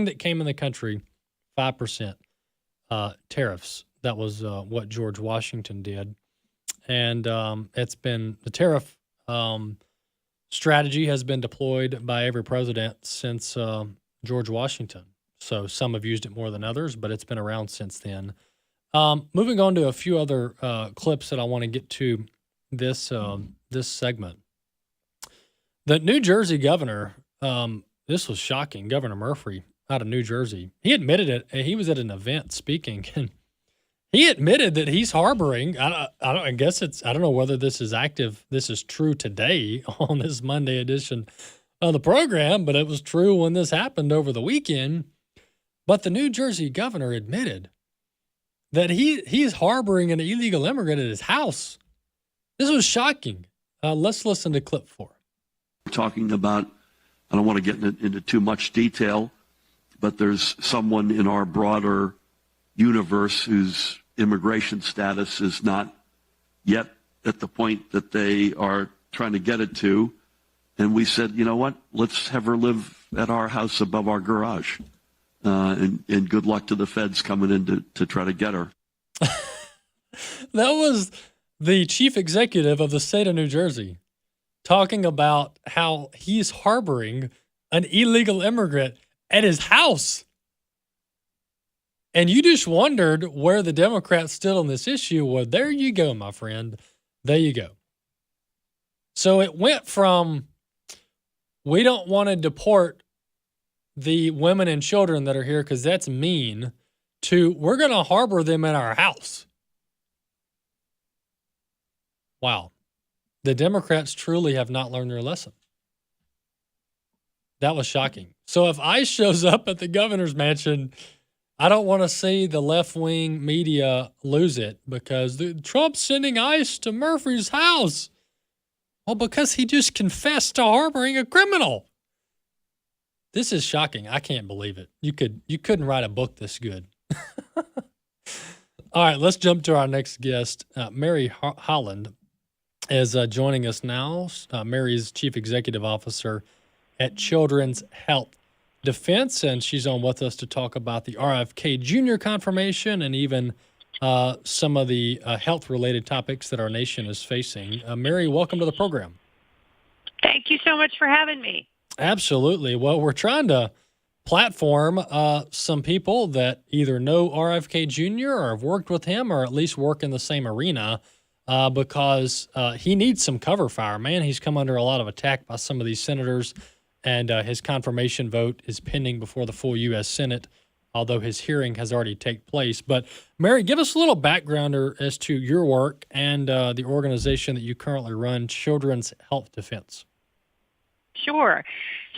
[SPEAKER 7] that came in the country, 5% tariffs. That was what George Washington did. And it's been the tariff strategy has been deployed by every president since George Washington. So some have used it more than others, but it's been around since then. Moving on to a few other clips that I want to get to this segment. The New Jersey governor, this was shocking, Governor Murphy out of New Jersey. He admitted it. He was at an event speaking, and he admitted that he's harboring. I don't know whether this is active. This is true today on this Monday edition of the program, but it was true when this happened over the weekend. But the New Jersey governor admitted that he's harboring an illegal immigrant at his house. This was shocking. Let's listen to clip 4.
[SPEAKER 4] We're talking about, I don't want to get into too much detail, but there's someone in our broader universe whose immigration status is not yet at the point that they are trying to get it to. And we said, you know what, let's have her live at our house above our garage. And good luck to the feds coming in to try to get her.
[SPEAKER 7] That was the chief executive of the state of New Jersey talking about how he's harboring an illegal immigrant at his house. And you just wondered where the Democrats stood on this issue. Well, there you go, my friend. There you go. So it went from, we don't want to deport the women and children that are here because that's mean, to we're going to harbor them in our house. Wow. The Democrats truly have not learned their lesson. That was shocking. So if ICE shows up at the governor's mansion, I don't want to see the left-wing media lose it because Trump's sending ICE to Murphy's house. Well, because he just confessed to harboring a criminal. This is shocking. I can't believe it. You couldn't write a book this good. All right, let's jump to our next guest. Mary Holland is joining us now. Mary's Chief Executive Officer at Children's Health Defense, and she's on with us to talk about the RFK Jr. confirmation and even some of the health-related topics that our nation is facing. Mary, welcome to the program.
[SPEAKER 5] Thank you so much for having me.
[SPEAKER 7] Absolutely. Well, we're trying to platform some people that either know RFK Jr. or have worked with him or at least work in the same arena because he needs some cover fire. Man, he's come under a lot of attack by some of these senators, and his confirmation vote is pending before the full U.S. Senate, although his hearing has already taken place. But, Mary, give us a little background as to your work and the organization that you currently run, Children's Health Defense.
[SPEAKER 5] Sure.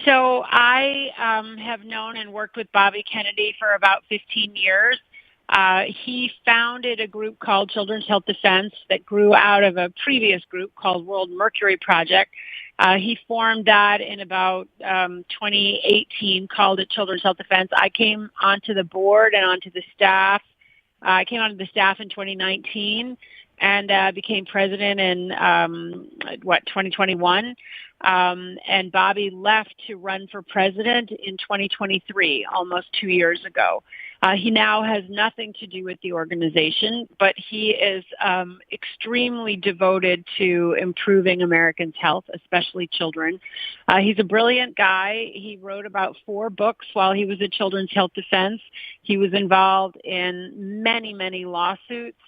[SPEAKER 5] So I have known and worked with Bobby Kennedy for about 15 years. He founded a group called Children's Health Defense that grew out of a previous group called World Mercury Project. He formed that in about 2018, called it Children's Health Defense. I came onto the board and onto the staff. I came onto the staff in 2019 and became president in, 2021. And Bobby left to run for president in 2023, almost 2 years ago. He now has nothing to do with the organization, but he is extremely devoted to improving Americans' health, especially children. He's a brilliant guy. He wrote about 4 books while he was at Children's Health Defense. He was involved in many, many lawsuits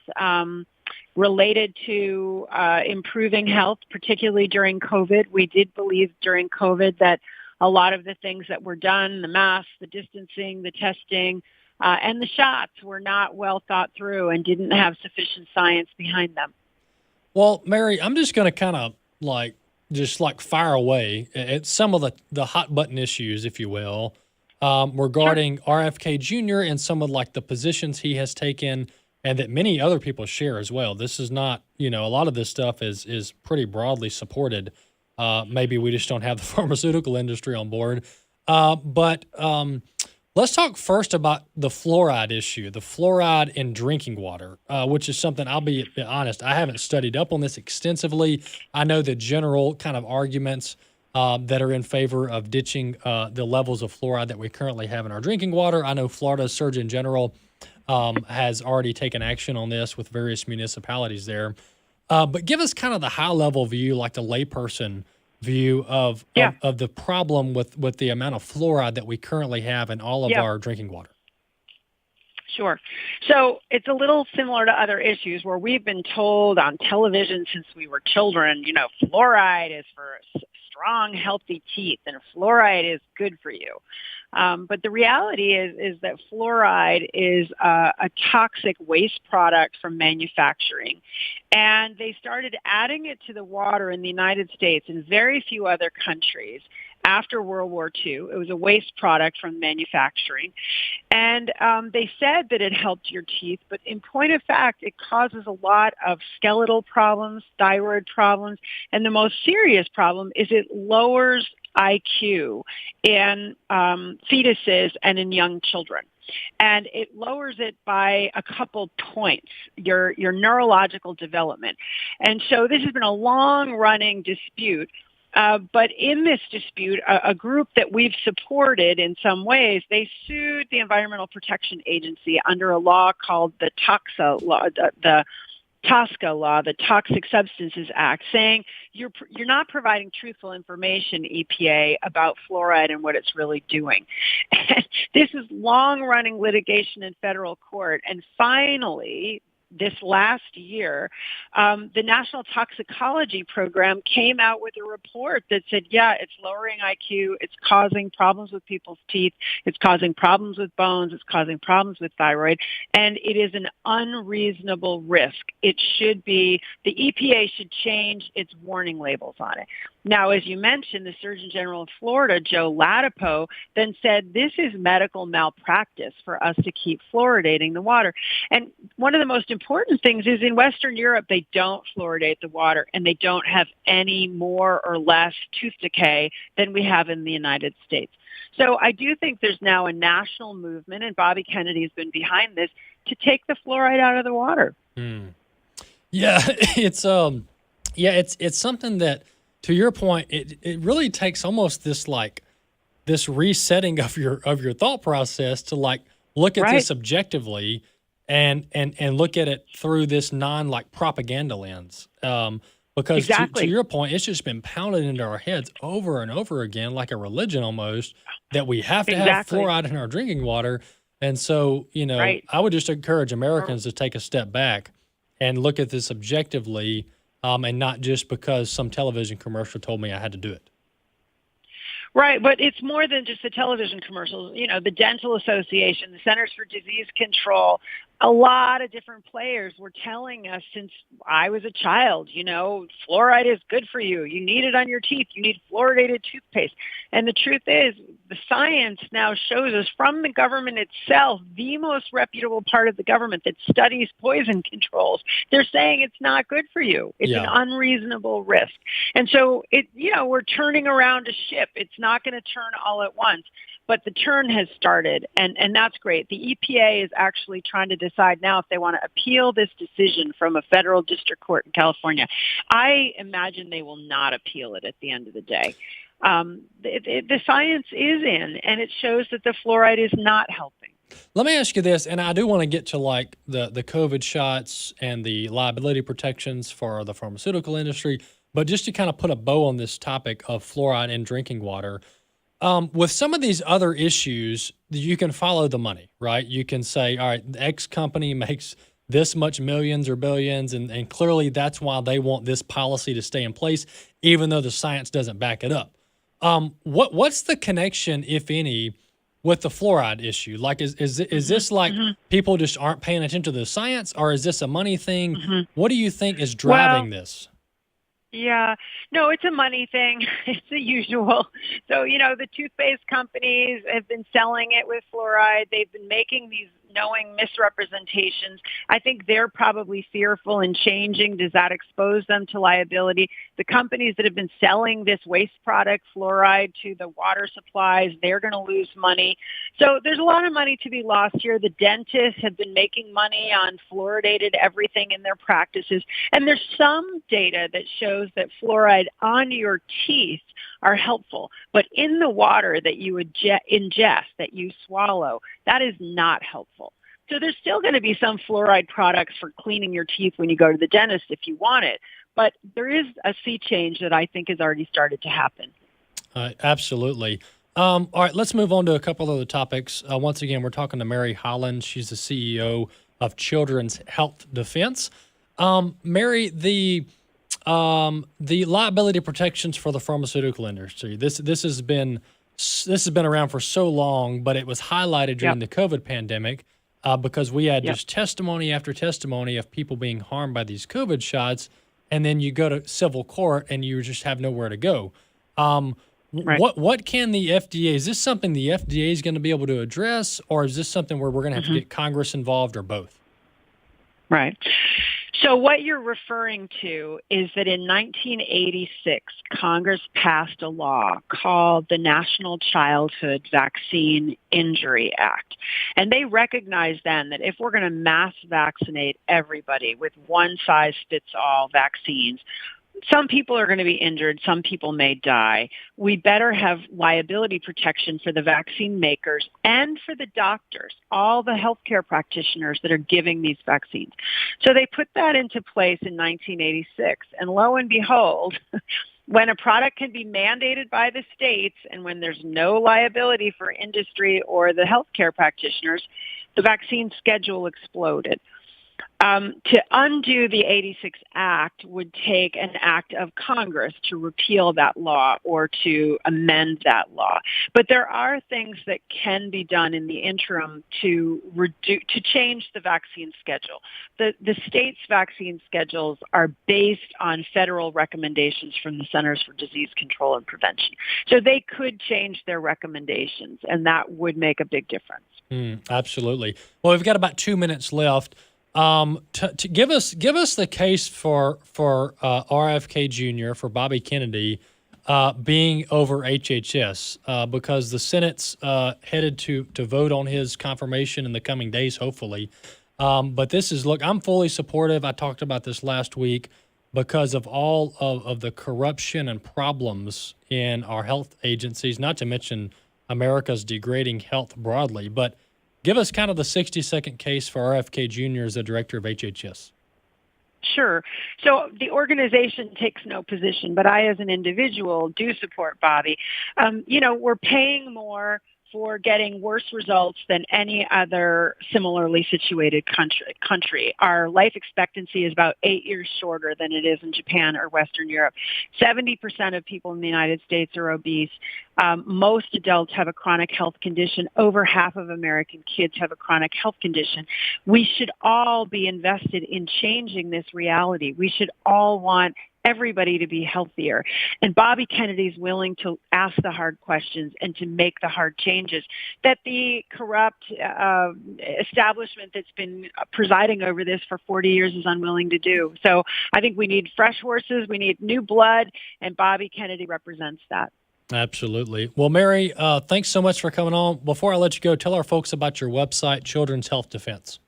[SPEAKER 5] related to improving health, particularly during COVID. We did believe during COVID that a lot of the things that were done, the masks, the distancing, the testing, and the shots were not well thought through and didn't have sufficient science behind them.
[SPEAKER 7] Well, Mary, I'm just going to kind of fire away at some of the hot button issues, if you will, regarding RFK Jr. and some of the positions he has taken and that many other people share as well. This is not, a lot of this stuff is pretty broadly supported. Maybe we just don't have the pharmaceutical industry on board. But let's talk first about the fluoride issue, the fluoride in drinking water, which is something, I'll be honest, I haven't studied up on this extensively. I know the general kind of arguments that are in favor of ditching the levels of fluoride that we currently have in our drinking water. I know Florida's Surgeon General has already taken action on this with various municipalities there. But give us kind of the high-level view, like the layperson view of the problem with the amount of fluoride that we currently have in all of our drinking water.
[SPEAKER 5] Sure. So it's a little similar to other issues where we've been told on television since we were children, fluoride is for strong, healthy teeth and fluoride is good for you. But the reality is that fluoride is a toxic waste product from manufacturing. And they started adding it to the water in the United States and very few other countries after World War II. It was a waste product from manufacturing. And they said that it helped your teeth, but in point of fact, it causes a lot of skeletal problems, thyroid problems, and the most serious problem is it lowers IQ in fetuses and in young children. And it lowers it by a couple points, your neurological development. And so this has been a long-running dispute. But in this dispute, a group that we've supported in some ways, they sued the Environmental Protection Agency under a law called the TSCA law, the TSCA law, the Toxic Substances Act, saying you're not providing truthful information, EPA, about fluoride and what it's really doing. And this is long-running litigation in federal court, and finally, this last year, the National Toxicology Program came out with a report that said, yeah, it's lowering IQ, it's causing problems with people's teeth, it's causing problems with bones, it's causing problems with thyroid, and it is an unreasonable risk. It should be, the EPA should change its warning labels on it. Now, as you mentioned, the Surgeon General of Florida, Joe Ladapo, then said this is medical malpractice for us to keep fluoridating the water. And one of the most important things is in Western Europe, they don't fluoridate the water, and they don't have any more or less tooth decay than we have in the United States. So I do think there's now a national movement, and Bobby Kennedy has been behind this, to take the fluoride out of the water.
[SPEAKER 7] Yeah, it's something that, to your point, it really takes almost this resetting of your thought process to look at this objectively and look at it through this propaganda lens. Because to your point, it's just been pounded into our heads over and over again, like a religion almost, that we have to have fluoride in our drinking water. And so, I would just encourage Americans to take a step back and look at this objectively, and not just because some television commercial told me I had to do it.
[SPEAKER 5] Right, but it's more than just the television commercials. The Dental Association, the Centers for Disease Control, a lot of different players were telling us since I was a child, fluoride is good for you. You need it on your teeth. You need fluoridated toothpaste. And the truth is, the science now shows us from the government itself, the most reputable part of the government that studies poison controls, they're saying it's not good for you. It's an unreasonable risk. And so we're turning around a ship. It's not going to turn all at once. But the turn has started, and that's great. The EPA is actually trying to decide now if they want to appeal this decision from a federal district court in California. I imagine they will not appeal it at the end of the day. The science is in, and it shows that the fluoride is not helping.
[SPEAKER 7] Let me ask you this, and I do want to get to the COVID shots and the liability protections for the pharmaceutical industry, but just to kind of put a bow on this topic of fluoride in drinking water, with some of these other issues, you can follow the money, right? You can say, all right, X company makes this much millions or billions, and clearly that's why they want this policy to stay in place, even though the science doesn't back it up. What's the connection, if any, with the fluoride issue? Is this people just aren't paying attention to the science, or is this a money thing? What do you think is driving this?
[SPEAKER 5] Yeah, no, it's a money thing. It's the usual. So, the toothpaste companies have been selling it with fluoride. They've been making these knowing misrepresentations. I think they're probably fearful in changing. Does that expose them to liability? The companies that have been selling this waste product, fluoride, to the water supplies, they're going to lose money. So there's a lot of money to be lost here. The dentists have been making money on fluoridated everything in their practices. And there's some data that shows that fluoride on your teeth are helpful. But in the water that you ingest, that you swallow, that is not helpful. So there's still going to be some fluoride products for cleaning your teeth when you go to the dentist if you want it. But there is a sea change that I think has already started to happen.
[SPEAKER 7] Absolutely. All right, let's move on to a couple other topics. Once again, we're talking to Mary Holland. She's the CEO of Children's Health Defense. Mary, the liability protections for the pharmaceutical industry. This has been around for so long, but it was highlighted during the COVID pandemic because we had just testimony after testimony of people being harmed by these COVID shots, and then you go to civil court and you just have nowhere to go. What can the FDA? Is this something the FDA is going to be able to address, or is this something where we're going to have to get Congress involved, or both?
[SPEAKER 5] Right. So what you're referring to is that in 1986, Congress passed a law called the National Childhood Vaccine Injury Act. And they recognized then that if we're going to mass vaccinate everybody with one-size-fits-all vaccines, some people are going to be injured. Some people may die. We better have liability protection for the vaccine makers and for the doctors, all the healthcare practitioners that are giving these vaccines. So they put that into place in 1986. And lo and behold, when a product can be mandated by the states and when there's no liability for industry or the healthcare practitioners, the vaccine schedule exploded. To undo the 86 Act would take an act of Congress to repeal that law or to amend that law. But there are things that can be done in the interim to change the vaccine schedule. The states' vaccine schedules are based on federal recommendations from the Centers for Disease Control and Prevention. So they could change their recommendations, and that would make a big difference.
[SPEAKER 7] Absolutely. Well, we've got about 2 minutes left. To give us the case for RFK Jr., for Bobby Kennedy being over HHS, because the Senate's headed to vote on his confirmation in the coming days, hopefully. But this is, look, I'm fully supportive. I talked about this last week because of all of the corruption and problems in our health agencies, not to mention America's degrading health broadly. But give us kind of the 60-second case for RFK Jr. as the director of HHS.
[SPEAKER 5] Sure. So the organization takes no position, but I, as an individual, do support Bobby. We're paying more for getting worse results than any other similarly situated country. Our life expectancy is about 8 years shorter than it is in Japan or Western Europe. 70% of people in the United States are obese. Most adults have a chronic health condition. Over half of American kids have a chronic health condition. We should all be invested in changing this reality. We should all want everybody to be healthier. And Bobby Kennedy's willing to ask the hard questions and to make the hard changes that the corrupt establishment that's been presiding over this for 40 years is unwilling to do. So I think we need fresh horses, we need new blood, and Bobby Kennedy represents that.
[SPEAKER 7] Absolutely. Well, Mary, thanks so much for coming on. Before I let you go, tell our folks about your website, Children's Health Defense.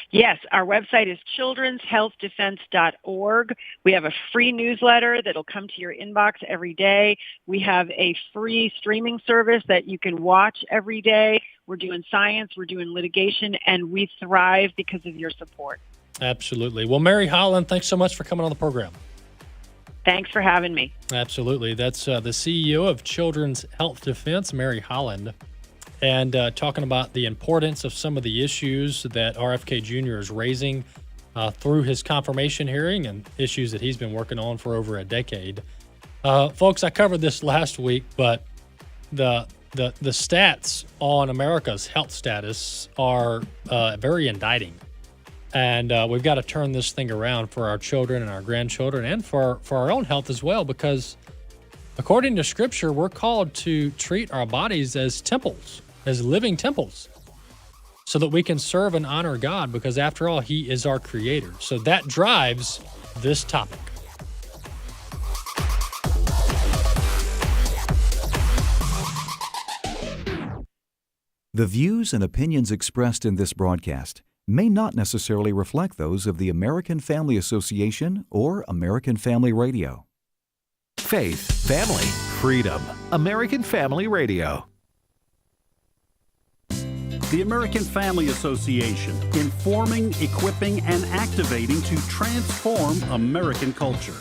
[SPEAKER 5] Yes, our website is childrenshealthdefense.org. We have a free newsletter that'll come to your inbox every day. We have a free streaming service that you can watch every day. We're doing science, we're doing litigation, and we thrive because of your support.
[SPEAKER 7] Absolutely. Well, Mary Holland, thanks so much for coming on the program.
[SPEAKER 5] Thanks for having me.
[SPEAKER 7] Absolutely. That's the CEO of Children's Health Defense, Mary Holland, and talking about the importance of some of the issues that RFK Jr. is raising through his confirmation hearing and issues that he's been working on for over a decade. Folks, I covered this last week, but the stats on America's health status are very indicting. And we've got to turn this thing around for our children and our grandchildren and for our own health as well, because according to Scripture, we're called to treat our bodies as temples, as living temples, so that we can serve and honor God, because after all, He is our creator. So that drives this topic.
[SPEAKER 6] The views and opinions expressed in this broadcast may not necessarily reflect those of the American Family Association or American Family Radio.
[SPEAKER 20] Faith, family, freedom. American Family Radio.
[SPEAKER 1] The American Family Association, informing, equipping, and activating to transform American culture.